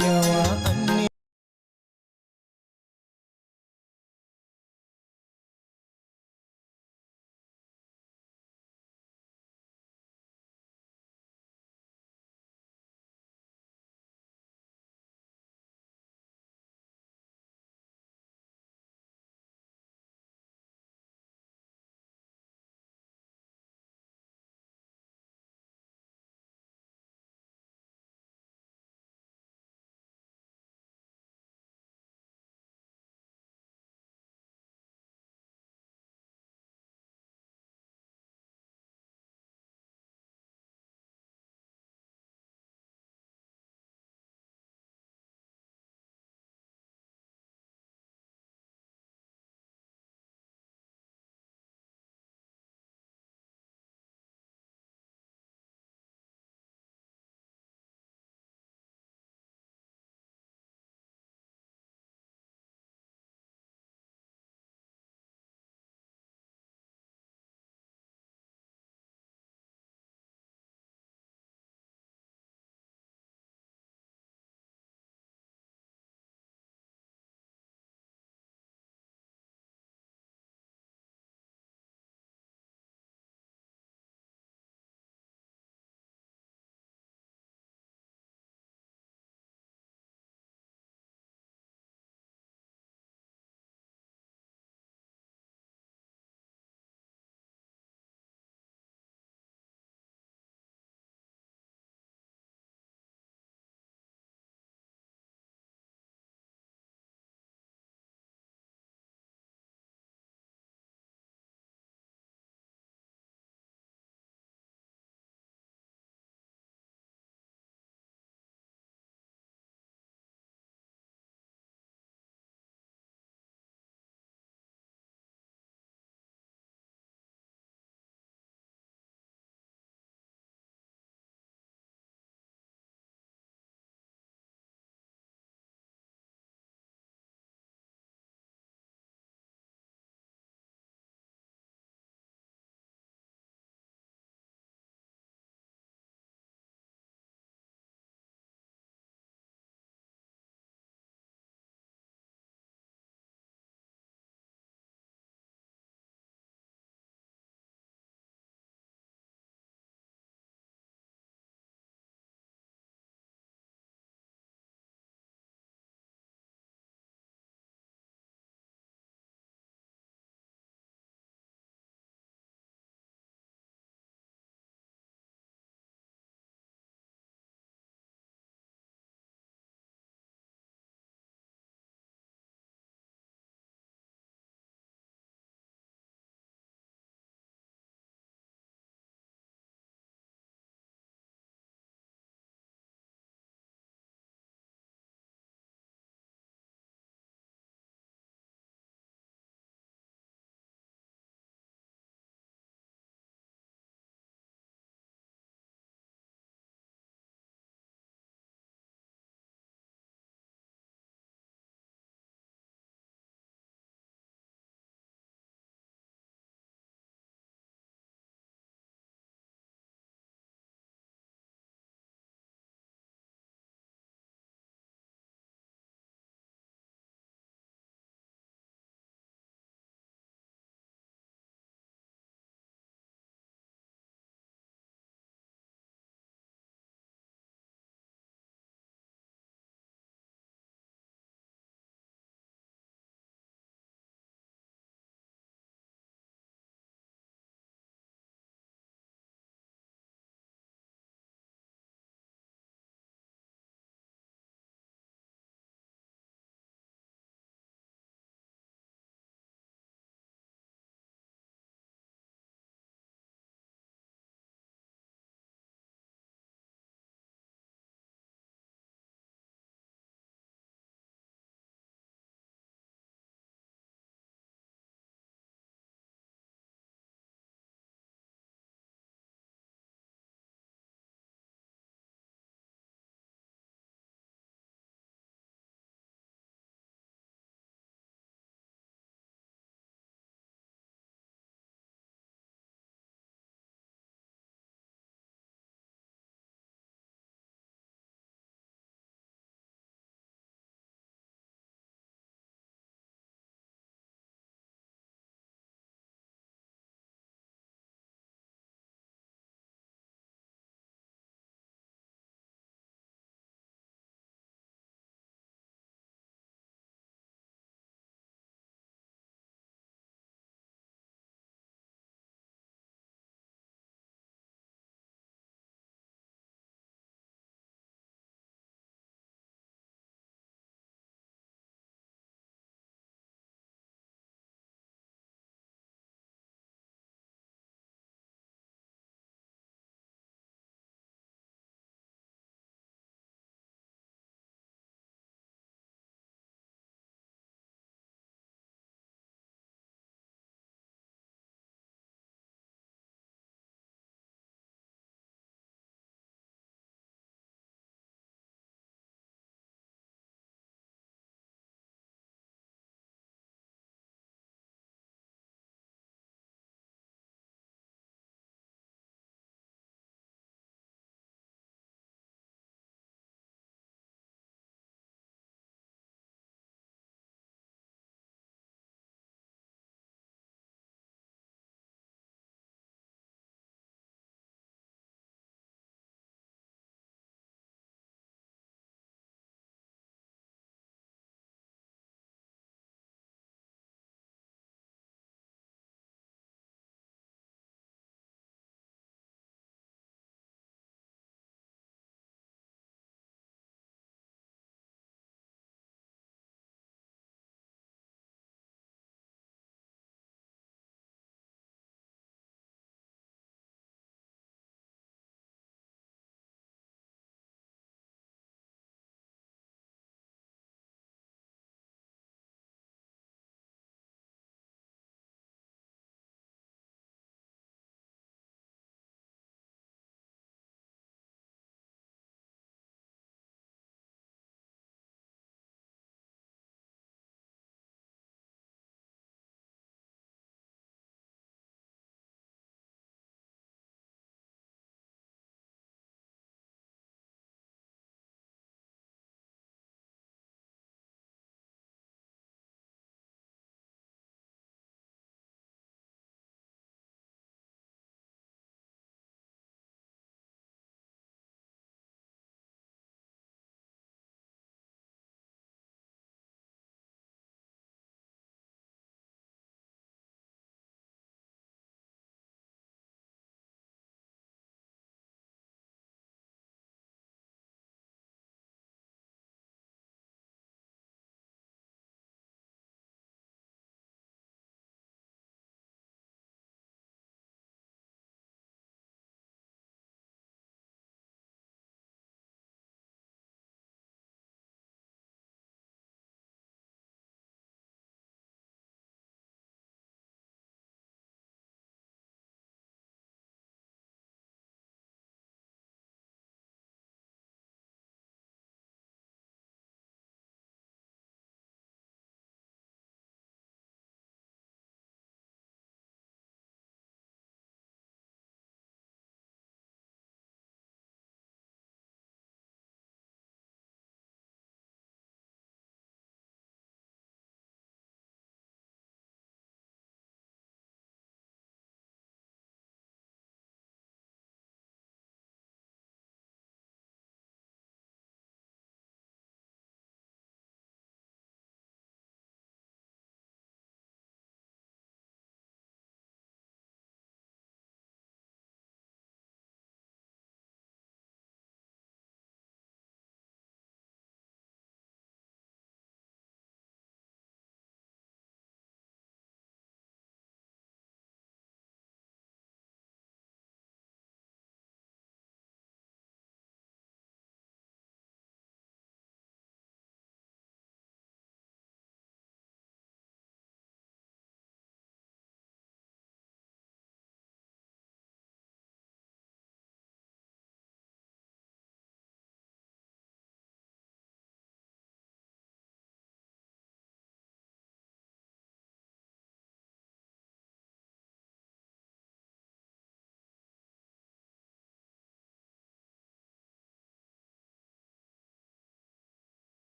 nyawaan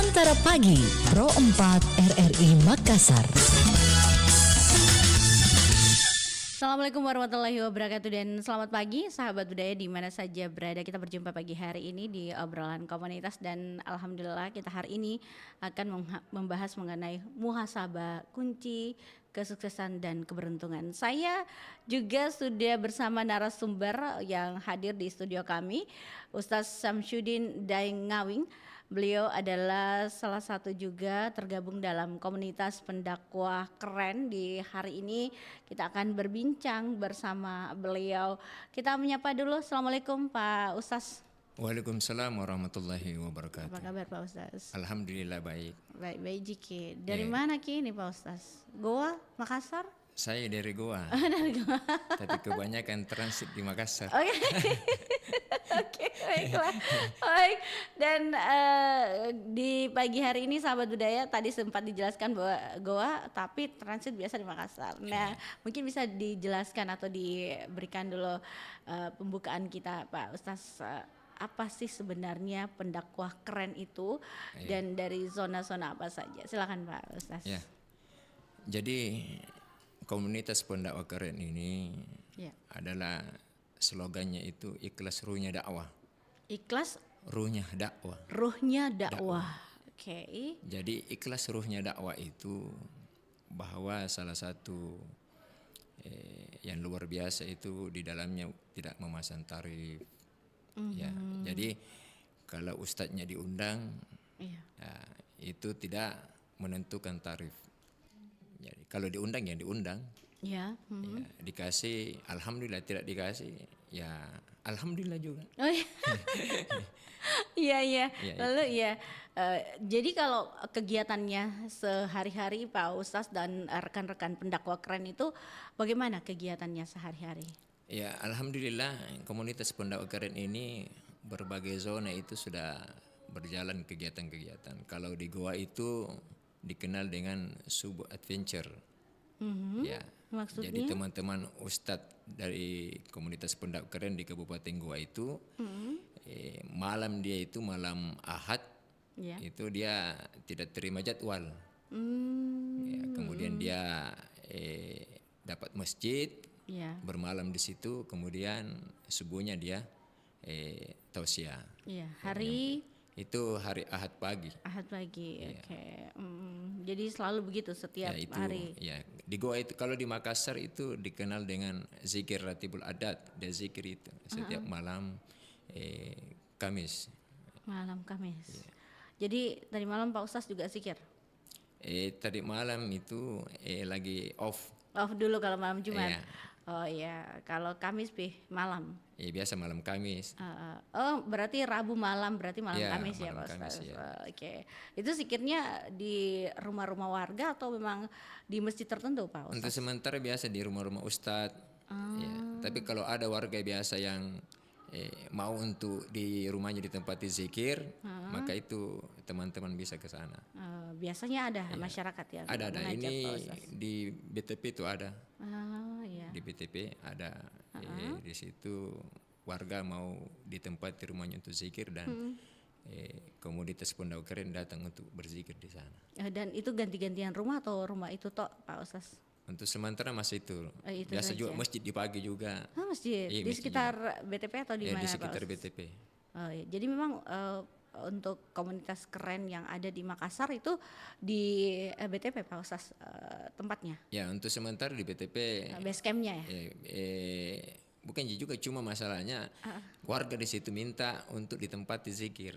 Antara Pagi, Pro 4 RRI Makassar. Assalamualaikum warahmatullahi wabarakatuh dan selamat pagi sahabat budaya di mana saja berada. Kita berjumpa pagi hari ini di obrolan komunitas dan alhamdulillah kita hari ini akan membahas mengenai muhasabah, kunci kesuksesan dan keberuntungan. Saya juga sudah bersama narasumber yang hadir di studio kami, Ustaz Samsyuddin Daengawing. Beliau adalah salah satu juga tergabung dalam komunitas pendakwah keren. Di hari ini kita akan berbincang bersama beliau. Kita menyapa dulu. Assalamualaikum Pak Ustaz. Waalaikumsalam warahmatullahi wabarakatuh. Apa kabar Pak Ustaz? Alhamdulillah baik. Baik Jiki. Dari mana Ki ini Pak Ustaz? Goa, Makassar? Saya dari Goa. Dari Goa. Tapi kebanyakan transit di Makassar. Oke. Oke, baiklah. Baik. Dan di pagi hari ini sahabat budaya tadi sempat dijelaskan bahwa Goa tapi transit biasa di Makassar. Nah, mungkin bisa dijelaskan atau diberikan dulu pembukaan kita Pak Ustaz, apa sih sebenarnya pendakwah keren itu dan dari zona-zona apa saja? Silakan Pak Ustaz. Ya. Jadi komunitas pendakwah keren ini adalah slogannya itu ikhlas ruhnya dakwah. Ikhlas ruhnya dakwah. Ruhnya dakwah. Oke. Jadi ikhlas ruhnya dakwah itu bahwa salah satu yang luar biasa itu di dalamnya tidak memasang tarif. Ya, jadi kalau ustadznya diundang, ya, itu tidak menentukan tarif. Jadi kalau diundang ya diundang. Ya, dikasih alhamdulillah, tidak dikasih ya alhamdulillah juga. Oh iya. Iya. Lalu jadi kalau kegiatannya sehari-hari Pak Ustaz dan rekan-rekan pendakwah keren itu bagaimana kegiatannya sehari-hari? Ya alhamdulillah komunitas pendakwah keren ini berbagai zona itu sudah berjalan kegiatan-kegiatan. Kalau di Goa itu dikenal dengan subuh adventure. Ya. Maksudnya? Jadi teman-teman ustadz dari komunitas pendakwah keren di Kabupaten Goa itu malam dia itu malam Ahad itu dia tidak terima jadwal. Ya, kemudian dia dapat masjid bermalam di situ, kemudian subuhnya dia tausiah. Iya, hari itu hari Ahad pagi. Ahad pagi, oke. Jadi selalu begitu setiap hari. Ya, di Goa itu kalau di Makassar itu dikenal dengan zikir ratibul adat, dan zikir itu setiap malam Kamis. Malam Kamis. Jadi tadi malam Pak Ustaz juga zikir? Tadi malam itu lagi off. Off dulu kalau malam Jumat. Oh iya, kalau Kamis malam. Biasa malam Kamis. Oh berarti Rabu malam, berarti malam Kamis ya Pak Ustaz. Oke. Itu zikirnya di rumah-rumah warga atau memang di masjid tertentu Pak Ustaz? Untuk sementara biasa di rumah-rumah Ustadz. Ya. Tapi kalau ada warga biasa yang mau untuk di rumahnya ditempati zikir, maka itu teman-teman bisa ke sana. Biasanya ada masyarakat yang ada ini di BTP itu ada. Di BTP ada di situ warga mau ditempati rumahnya untuk zikir dan komunitas pendakwah keren datang untuk berzikir di sana. Dan itu ganti-gantian rumah atau rumah itu toh Pak Ustaz? Untuk sementara masih itu. Itu biasa saja. Juga masjid di pagi juga. Masjid di masjid sekitar juga. BTP atau di mana di Pak sekitar Ustaz? BTP. Jadi memang untuk komunitas keren yang ada di Makassar itu di BTP Pak Ustaz tempatnya? Ya, untuk sementara di BTP. Base campnya ya? Bukan juga, cuma masalahnya warga di situ minta untuk ditempati zikir.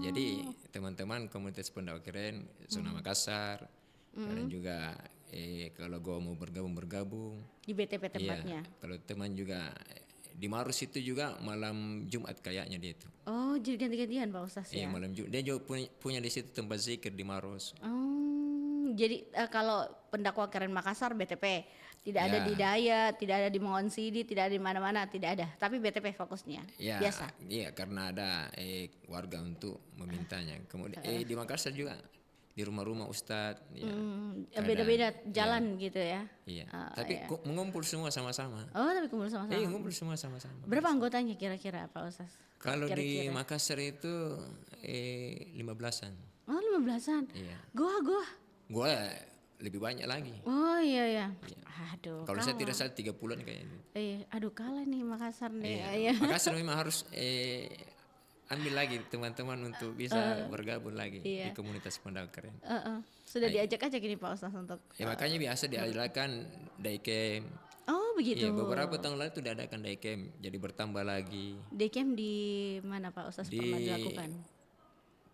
Jadi teman-teman komunitas pendakwah keren zona Makassar dan juga kalau gue mau bergabung di BTP tempatnya. Kalau teman juga di Maros itu juga malam Jumat kayaknya dia itu. Oh, jadi ganti-gantian Pak Ustaz ya? Malam Jumat. Dia juga punya di situ tempat zikir di Maros. Jadi kalau pendakwah keren Makassar BTP, tidak ada di Dayat, tidak ada di Mongonsidi, tidak ada di mana-mana, tidak ada. Tapi BTP fokusnya. Biasa. Iya, karena ada warga untuk memintanya. Kemudian di Makassar juga di rumah-rumah Ustadz. Ya, Beda-beda jalan gitu ya. Iya. Oh, Tapi iya. mengumpul semua sama-sama. Oh, tapi kumpul sama-sama. Ngumpul semua sama-sama. Berapa anggotanya kira-kira Pak Ustaz? Kalau di Kira-kira. Makassar itu 15-an. Oh, 15-an. Iya. Gua. Gua lebih banyak lagi. Oh iya. Aduh. Kalau saya tidak kalah. salah 30-an kayaknya. Aduh kalah nih Makassar nih. Iya. Iya. Makassar memang harus ambil lagi teman-teman untuk bisa bergabung lagi iya. di komunitas Pondok Keren. Sudah diajak-ajak ini Pak Ustaz untuk. Ya makanya biasa diadakan daycamp. Oh begitu. Iya, beberapa tahun lalu itu diadakan daycamp, jadi bertambah lagi. Daycamp di mana Pak Ustaz Di pernah dilakukan?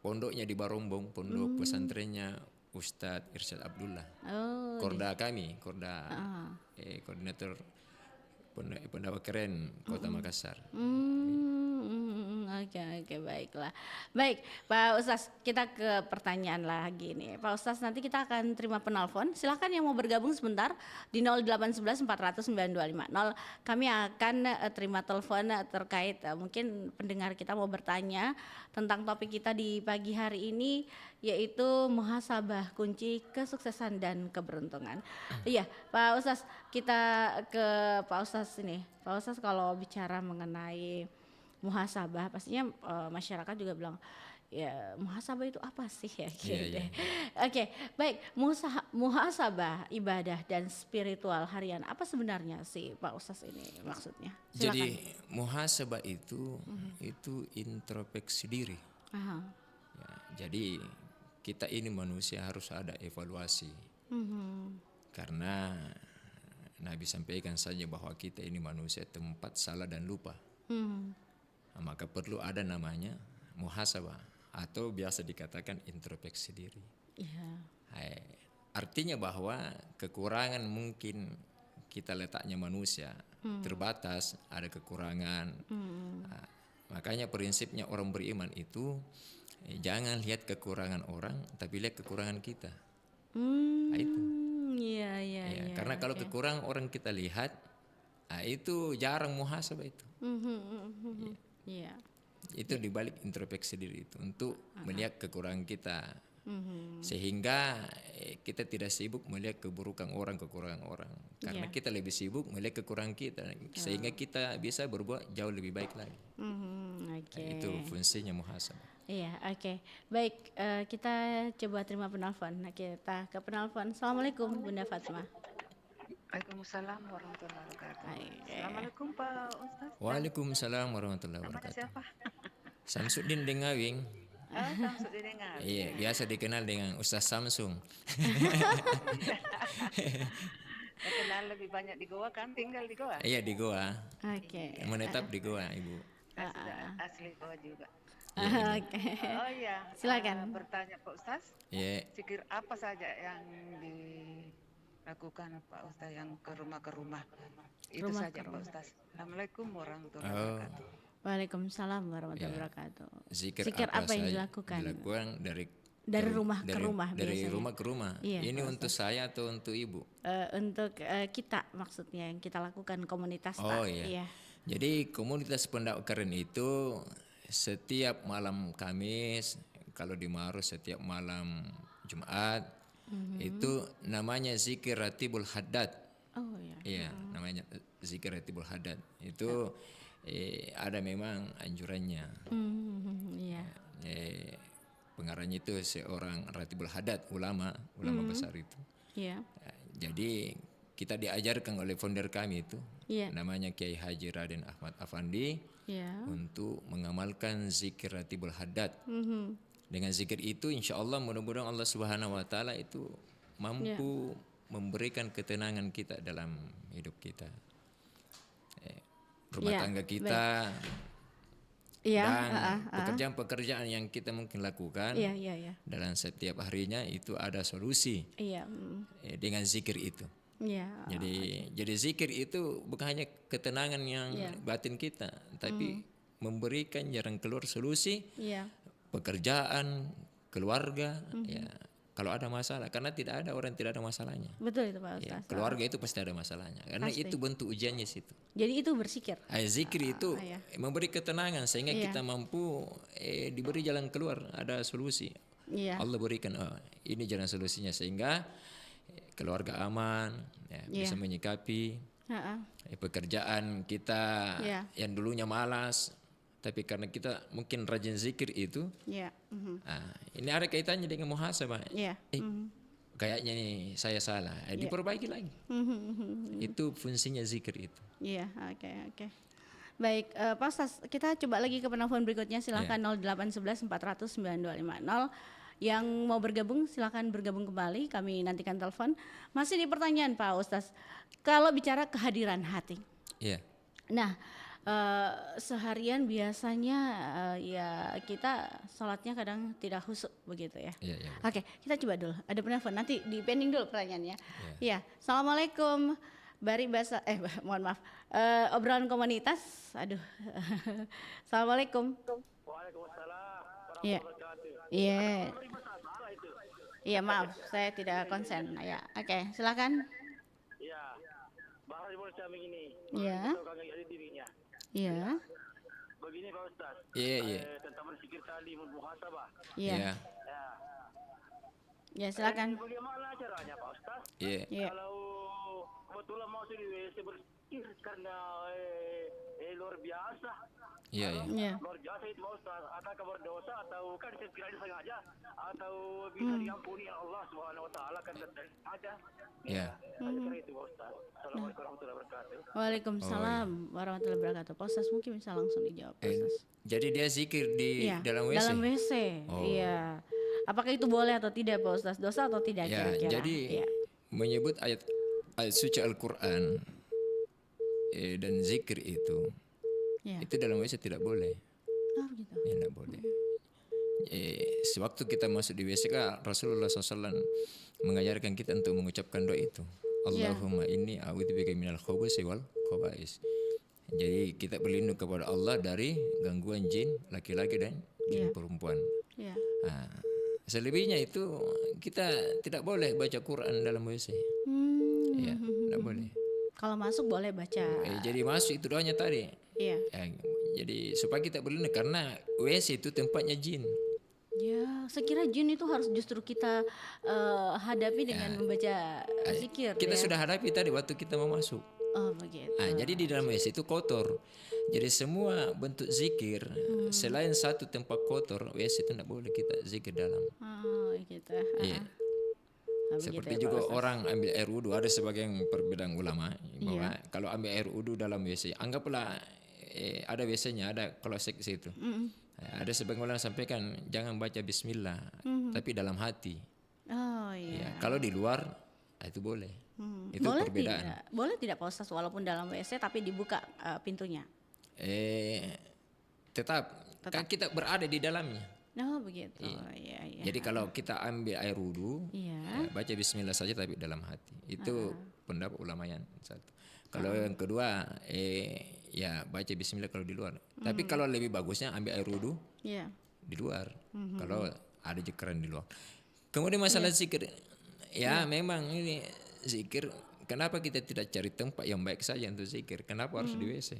Pondoknya di Barombong, pondok pesantrennya Ustadz Irsyad Abdullah. Oh. Korda kami, koordinator Pondok Keren Kota Makassar. Oke, baiklah. Baik, Pak Ustaz, kita ke pertanyaan lagi nih. Pak Ustaz, nanti kita akan terima penelpon. Silakan yang mau bergabung sebentar di 0811 400 9250. Kami akan terima telepon terkait mungkin pendengar kita mau bertanya tentang topik kita di pagi hari ini, yaitu muhasabah, kunci kesuksesan dan keberuntungan. Iya, Pak Ustaz, kita ke Pak Ustaz ini. Pak Ustaz, kalau bicara mengenai muhasabah, pastinya masyarakat juga bilang ya muhasabah itu apa sih ya gitu. Iya. Oke, baik, muhasabah ibadah dan spiritual harian apa sebenarnya sih Pak Ustaz ini maksudnya? Silakan. Jadi muhasabah itu introspeksi diri. Aha. Ya, jadi kita ini manusia harus ada evaluasi. Karena Nabi sampaikan saja bahwa kita ini manusia tempat salah dan lupa. Maka perlu ada namanya muhasabah atau biasa dikatakan introspeksi diri. Iya. Artinya bahwa kekurangan mungkin kita letaknya manusia terbatas, ada kekurangan. Makanya prinsipnya orang beriman itu jangan lihat kekurangan orang, tapi lihat kekurangan kita. Itu. Iya. Karena kalau kekurangan orang kita lihat, itu jarang muhasabah itu. Iya. Itu dibalik introspeksi diri itu untuk melihat kekurangan kita, sehingga kita tidak sibuk melihat kekurangan orang, karena kita lebih sibuk melihat kekurangan kita, sehingga kita bisa berbuat jauh lebih baik lagi. Itu fungsinya muhasabah. Iya, oke. Baik, kita coba terima penelpon. Nah, kita ke penelpon. Assalamualaikum Bunda Fatma. Waalaikumsalam warahmatullahi wabarakatuh. Baik. Assalamualaikum Pak Ustaz. Waalaikumsalam warahmatullahi Namanya wabarakatuh. siapa? Samsudin Dengawing. Samsud didengar. Iya, biasa dikenal dengan Ustaz Samsung. Kenal lebih banyak di Goa kan? Tinggal di Goa. Iya, di Goa. Oke. Menetap di Goa, Ibu. Asli Goa juga. Oke. Oh iya. Silakan. Bertanya Pak Ustaz. Iya. Zikir apa saja yang dilakukan Pak Ustaz yang ke rumah? Itu Rumah saja ke Pak Ustaz. Assalamualaikum warahmatullahi Oh, wabarakatuh. Waalaikumsalam warahmatullahi wabarakatuh. zikir apa yang saja dilakukan? Dilakukan Dari rumah ke rumah dari biasanya. rumah ke rumah. Iya, Ini Pak untuk saya atau untuk Ibu? Untuk kita maksudnya yang kita lakukan komunitas. Oh Pak. iya. Jadi komunitas Pondok Keren itu setiap malam Kamis, kalau di Maros setiap malam Jumat, itu namanya zikir ratibul haddad. Oh iya. Iya, namanya zikir ratibul haddad. Itu ada memang anjurannya. Iya. Pengarangnya itu seorang ratibul haddad, ulama besar itu. Iya. Jadi kita diajarkan oleh founder kami itu, Iya. namanya Kiai Haji Raden Ahmad Afandi, Iya. untuk mengamalkan zikir ratibul haddad. Dengan zikir itu insya Allah mudah-mudahan Allah Subhanahu Wa Taala itu mampu memberikan ketenangan kita dalam hidup kita, rumah tangga kita, dan pekerjaan-pekerjaan yang kita mungkin lakukan Iya. dalam setiap harinya itu ada solusi Iya. dengan zikir itu. Iya. Jadi zikir itu bukan hanya ketenangan yang batin kita, tapi memberikan jalan keluar solusi Iya. pekerjaan, keluarga, ya. Kalau ada masalah, karena tidak ada orang yang tidak ada masalahnya. Betul itu Pak Ya, Ustaz. keluarga itu pasti ada masalahnya, karena Pasti. itu bentuk ujiannya situ. Jadi itu berzikir. Zikir itu iya. memberi ketenangan sehingga kita mampu diberi jalan keluar, ada solusi. Iya. Allah berikan ini jalan solusinya sehingga keluarga aman, ya, bisa menyikapi Heeh. pekerjaan kita Iya. yang dulunya malas, tapi karena kita mungkin rajin zikir itu, Iya. ini ada kaitannya dengan muhasabah. Iya. Kayaknya nih saya salah, diperbaiki lagi. Itu fungsinya zikir itu. Iya, oke. Baik, Pak Ustaz, kita coba lagi ke penelpon berikutnya. Silahkan 0811 400 9250. Yang mau bergabung silahkan bergabung kembali, kami nantikan telepon. Masih di pertanyaan Pak Ustaz, kalau bicara kehadiran hati. Iya. Nah, seharian biasanya ya kita sholatnya kadang tidak khusyuk begitu ya. Iya. Oke, kita coba dulu. Ada penelpon, nanti di pending dulu pertanyaannya. Iya. Assalamualaikum. Bari bahasa, mohon maaf. Obrolan komunitas. Aduh. Assalamualaikum. Waalaikumsalam. Iya. Iya. Iya, maaf, saya tidak konsen. Ya, oke, silakan. Iya. Bahasa di Indonesia begini. Iya. Orang yang ada dirinya. Iya. Begini Pak Ustaz. Iya. Tentang berzikir tadi muhasabah. Iya. Iya. Ya. Ya, silakan. Bagaimana caranya Pak Ustaz? Iya. Iya. Kalau kebetulan masuk di WC berzikir karena luar biasa. Iya. Iya. Luar biasa itu Pak Ustaz. Apakah berdosa atau kan sekiranya sengaja atau bisa diampuni Allah Subhanahu wa taala kan ada. Iya. Saya itu Pak Ustaz. Assalamualaikum warahmatullahi wabarakatuh. Waalaikumsalam warahmatullahi wabarakatuh. Pak Ustaz mungkin bisa langsung dijawab, Pak Ustaz. Jadi dia zikir di Iya, dalam WC. Dalam WC. Iya. Apakah itu boleh atau tidak, Pak Ustaz? Dosa atau tidak Ya, kira-kira? jadi Iya. menyebut ayat suci Al-Qur'an dan zikir itu Iya. itu dalam WC tidak boleh. Oh, gitu. Ya, tidak boleh. Sewaktu kita masuk di WC kan Rasulullah SAW mengajarkan kita untuk mengucapkan doa itu. Allahumma inni a'udzubika minal khubuthi wal khaba'is. Jadi kita berlindung kepada Allah dari gangguan jin laki-laki dan jin perempuan. Iya. Selebihnya itu kita tidak boleh baca Quran dalam WC. Ya, tidak boleh. Kalau masuk boleh baca. Jadi masuk itu doanya tadi. Iya. Jadi supaya kita berlindung karena WC itu tempatnya jin. Ya, saya kira jin itu harus justru kita hadapi dengan membaca zikir. Kita ya. sudah hadapi tadi waktu kita mau masuk. Oh, begitu. Jadi di dalam WC itu kotor. Jadi semua bentuk zikir selain satu tempat kotor, WC itu tidak boleh kita zikir dalam. Oh, gitu. Iya. Nah, Seperti begitu ya, juga Pak Ustaz. orang ambil air wudhu, ada sebagian perbedaan ulama bahwa kalau ambil air wudhu dalam WC, anggaplah ada WC-nya, ada klosek situ. Ada sebagian ulama sampaikan jangan baca Bismillah, tapi dalam hati. Oh, iya. Ya, kalau di luar itu boleh. Itu Boleh perbedaan. tidak? Boleh tidak Pak Ustaz walaupun dalam WC tapi dibuka pintunya? Tetap kan kita berada di dalamnya. Oh, begitu. Iya. Jadi kalau kita ambil air wudhu, Iya. baca Bismillah saja tapi dalam hati. Itu pendapat ulama yang satu. Kalau yang kedua, ya baca Bismillah kalau di luar. Tapi kalau lebih bagusnya ambil air wudhu Iya. di luar. Kalau ada jekeran di luar. Kemudian masalah zikir, ya memang ini zikir. Kenapa kita tidak cari tempat yang baik saja untuk zikir? Kenapa harus di WC?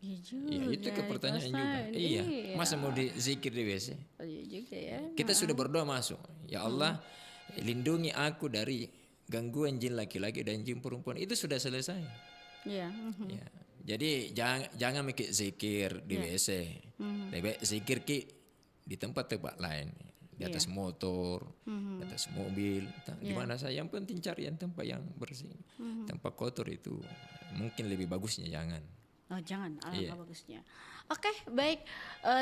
Iya juga. Iya itu ke pertanyaan juga. Iya. Masa mau di zikir di WC? Iya juga ya. Kita sudah berdoa masuk. Ya Allah, lindungi aku dari gangguan jin laki-laki dan jin perempuan. Itu sudah selesai. Iya. Ya. Jadi jangan mikir zikir di WC. Lebih zikir di tempat-tempat lain. Di atas motor, di atas mobil, di mana saja. Yang penting cari yang tempat yang bersih. Tempat kotor itu mungkin lebih bagusnya jangan. Oh, jangan, alangkah bagusnya. Oke, baik.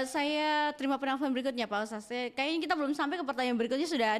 Saya terima penelpon berikutnya Pak Ustaz. Kayaknya kita belum sampai ke pertanyaan berikutnya, sudah ada